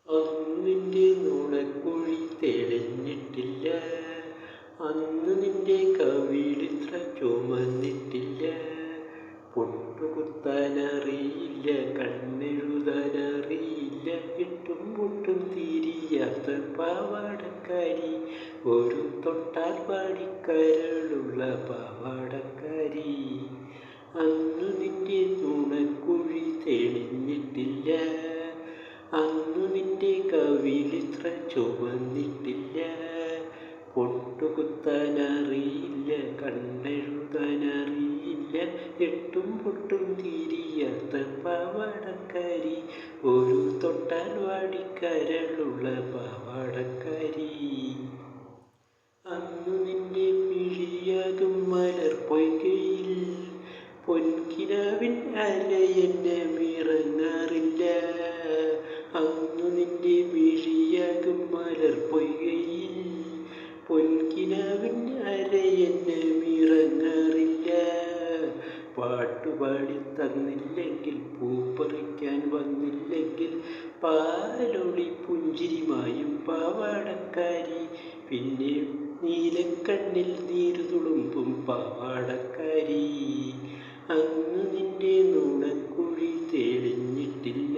അന്നു നിന്റെ നുണക്കുഴി തെളിഞ്ഞിട്ടില്ല, അന്നു നിന്റെ കവിളിത്ര ചുമന്നിട്ടില്ല. പൊട്ടുകുത്താനറിയില്ല, കണ്ണെഴുതാനറിയില്ല, ഇട്ടും പൊട്ടും തിരിയാത്ത പാവാടക്കാരി, ഒരു തൊട്ടാൽ പാടിക്കരളുള്ള പാവാടക്കാരി. അന്നു നിന്റെ നുണക്കുഴി തെളിഞ്ഞിട്ടില്ല, അന്നു നിന്റെ കവിളിത്ര ചുമന്നിട്ടില്ല. പൊട്ടുകുത്താനറിയില്ല, കണ്ണെഴുതാനറിയില്ല, എട്ടും പൊട്ടും തിരിയാത്ത പാവാടക്കാരി, ഒരു തൊട്ടാൽ വാടിക്കരളുള്ള പാവാടക്കാരി. അന്നു നിന്റെ മിഴിയാകും മലർപ്പൊയ്കയിൽ പൊൻകിനാവിൻ അലയെന്നെ മിറങ്ങാറില്ല. അന്നു നിന്റെ മിഴിയാകും മലർപ്പൊയ്കയിൽ പൊൻകിനാവിൻ അലയെന്നെ മിറങ്ങാറില്ല. പാട്ടുപാടി തന്നില്ലെങ്കിൽ, പൂപ്പറിക്കാൻ വന്നില്ലെങ്കിൽ, പാലൊളി പുഞ്ചിരിമായും പാവാടക്കാരി, പിന്നെ നീലക്കണ്ണിൽ നീരു തുളുമ്പും പാവാടക്കാരി. അന്നു നിന്റെ നുണക്കുഴി തെളിഞ്ഞിട്ടില്ല,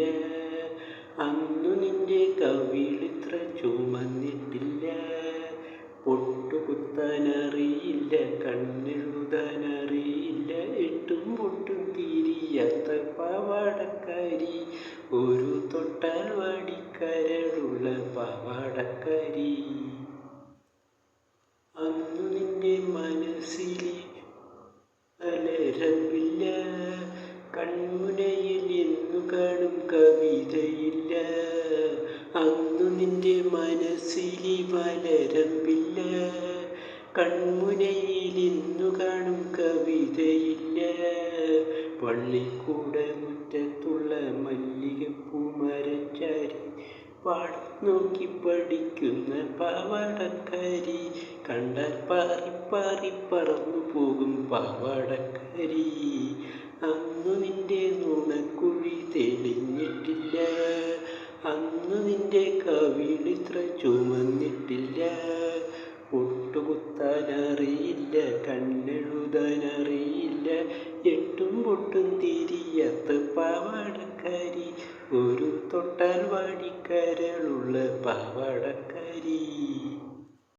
അന്നു നിന്റെ കവിളിത്ര ചുമന്നിട്ടില്ല. പൊട്ടുകുത്താനറിയില്ല, കണ്ണെഴുതാനറിയില്ല, എട്ടും പൊട്ടും തിരിയാത്ത പാവാടക്കാരി, ഒരു തൊട്ടാൽ വാടിക്കരളുള്ള പാവാടക്കാരി. അന്നു നിന്റെ മനസ്സിൽ അലരമ്പില്ല, കൺമുനയിൽ എന്നു കാണും കവിതയില്ല. അന്നു നിന്റെ മനസ്സിൽ മലരമ്പില്ല, കൺമുനയിൽ എന്നു കാണും കവിതയില്ല. പള്ളിക്കൂട മുറ്റത്തുള്ള മല്ലികപ്പൂ മരച്ചാരി, പാടം നോക്കി പഠിക്കുന്ന പാവാടക്കാരി, കണ്ടാൽ പാറി പാറി പറന്നു പോകും പാവാടക്കാരി. അന്നു നിന്റെ നുണക്കുഴി തെളിഞ്ഞിട്ടില്ല, അന്നു നിന്റെ കവിളിത്ര ചുമന്നിട്ടില്ല. പൊട്ടുകുത്താനറിയില്ല, കണ്ണെഴുതാനറിയില്ല, എട്ടും പൊട്ടും തിരിയാത്ത പാവാടക്കാരി, ഒരു തൊട്ടാൽ വാടിക്കരളുള്ള പാവാടക്കാരി.